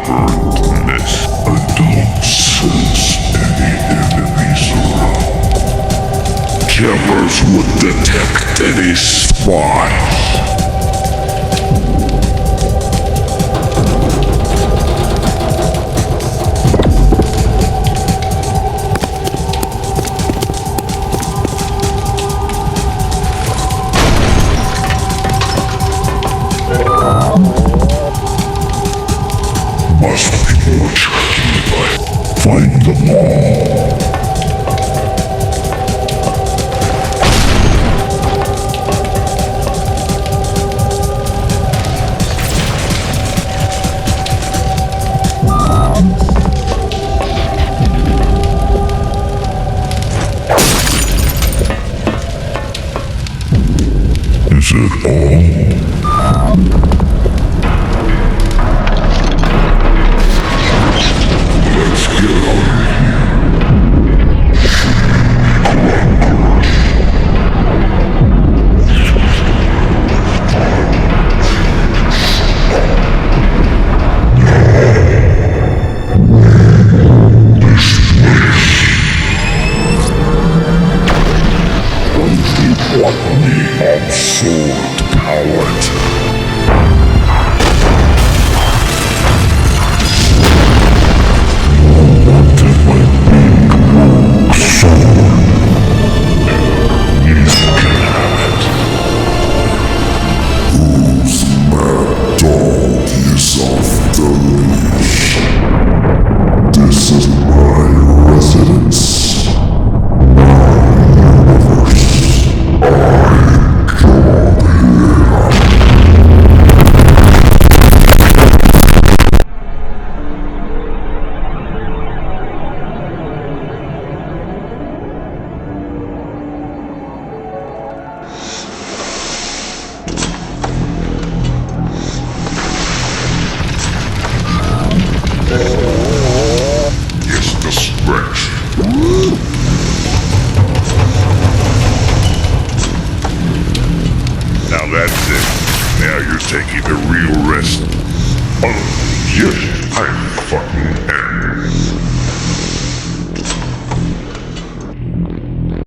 alertness. I don't sense any enemies around. Cameras would detect any spies. Must be more tricky if I find them all. Is it all? Let's get out of here. Don't you want me absorbed, coward? This is my residence, my universe. I come here. It's the stretch. Now that's it. Now you're taking a real rest. Oh, yes, I fucking am.